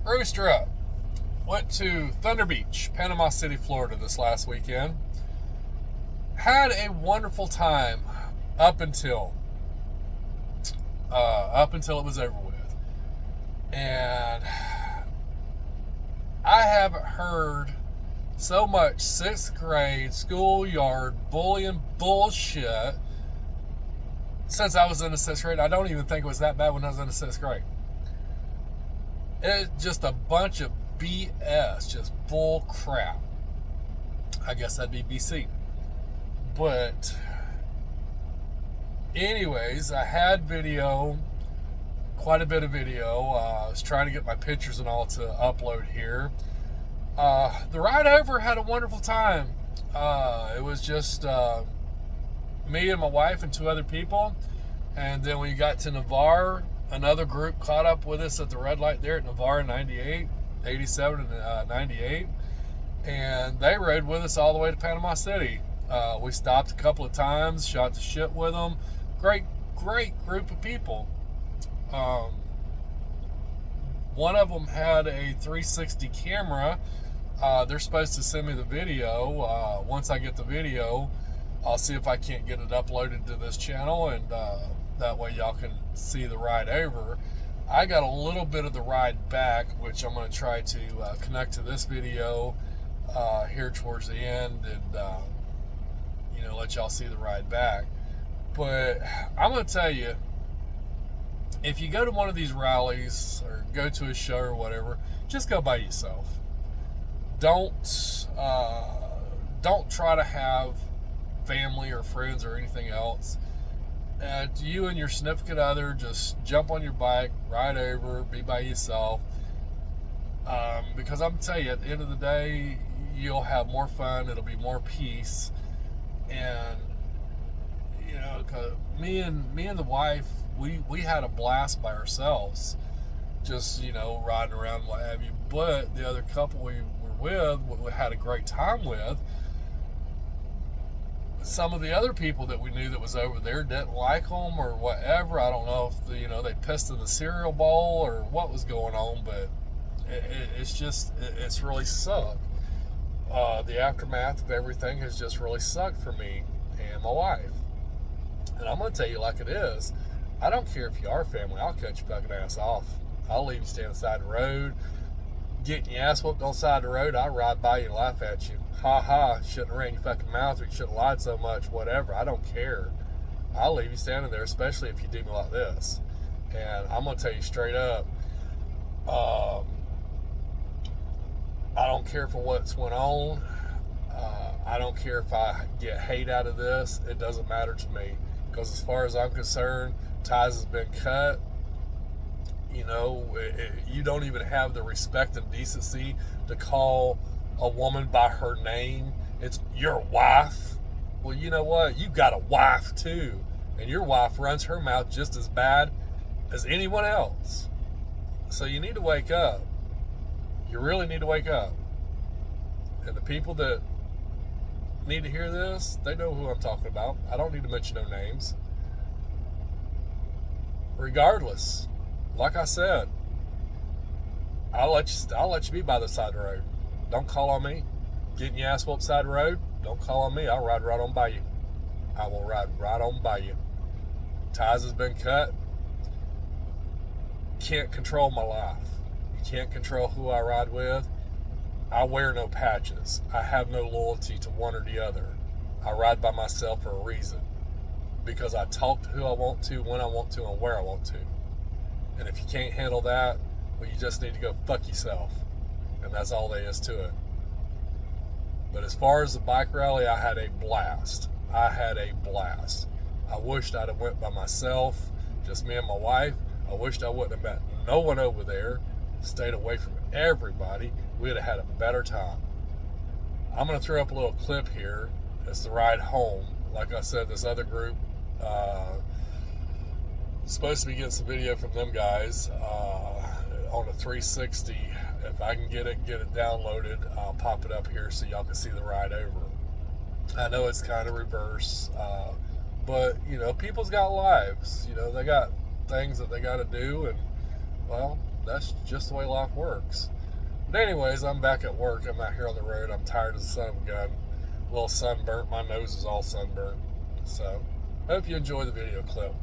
Rooster Up. Went to Thunder Beach, Panama City, Florida this last weekend. Had a wonderful time up until it was over with. And I haven't heard so much 6th grade schoolyard bullying bullshit since I was in the 6th grade. I don't even think it was that bad when I was in the 6th grade. It's just a bunch of BS, just bull crap. I guess that'd be BC. But anyways, I had video, quite a bit of video. I was trying to get my pictures and all to upload here. The ride over, had a wonderful time. It was just me and my wife and 2 other people. And then we got to Navarre. Another group caught up with us at the red light there at Navarre 98, 87 and 98. And they rode with us all the way to Panama City. We stopped a couple of times, shot the shit with them. Great group of people. One of them had a 360 camera. They're supposed to send me the video. Once I get the video, I'll see if I can't get it uploaded to this channel, and that way y'all can see the ride over. I got a little bit of the ride back, which I'm going to try to connect to this video here towards the end, and let y'all see the ride back. But I'm going to tell you, if you go to one of these rallies or go to a show or whatever, just go by yourself. Don't try to have family or friends or anything else. You and your significant other, just jump on your bike, ride over, be by yourself. Because I'm telling you, at the end of the day, you'll have more fun. It'll be more peace. And cause me and the wife, we had a blast by ourselves, just riding around, what have you. But the other couple we were with, we had a great time with. Some of the other people that we knew that was over there didn't like them or whatever. I don't know if they pissed in the cereal bowl or what was going on, but it's really sucked. The aftermath of everything has just really sucked for me and my wife. And I'm going to tell you like it is. I don't care if you are family. I'll cut your fucking ass off. I'll leave you stand on the side of the road. Getting your ass whooped on the side of the road, I'll ride by you and laugh at you. Ha ha, shouldn't have ran your fucking mouth, or you shouldn't have lied so much, whatever. I don't care. I'll leave you standing there, especially if you do me like this. And I'm going to tell you straight up, I don't care for what's went on. I don't care if I get hate out of this. It doesn't matter to me. Because as far as I'm concerned, ties has been cut. You don't even have the respect and decency to call a woman by her name. It's your wife. Well, you know what? You've got a wife too. And your wife runs her mouth just as bad as anyone else. So you need to wake up. You really need to wake up. And the people that need to hear this, they know who I'm talking about. I don't need to mention no names. Regardless, like I said, I'll let you be by the side of the road. Don't call on me. Getting your ass whooped side of the road, don't call on me. I'll ride right on by you. I will ride right on by you. Ties has been cut. Can't control my life. You can't control who I ride with. I wear no patches. I have no loyalty to one or the other. I ride by myself for a reason. Because I talk to who I want to, when I want to, and where I want to. And if you can't handle that, well, you just need to go fuck yourself. And that's all there is to it. But as far as the bike rally, I had a blast. I wished I'd have went by myself, just me and my wife. I wished I wouldn't have met no one over there. Stayed away from everybody. We'd have had a better time. I'm going to throw up a little clip here. It's the ride home. Like I said, this other group supposed to be getting some video from them guys on a 360. If I can get it downloaded, I'll pop it up here so y'all can see the ride over. I know it's kind of reverse, but people's got lives. They got things that they got to do, and well, that's just the way life works. But anyways, I'm back at work. I'm out here on the road. I'm tired as the son of a gun. A little sunburnt. My nose is all sunburnt. So, hope you enjoy the video clip.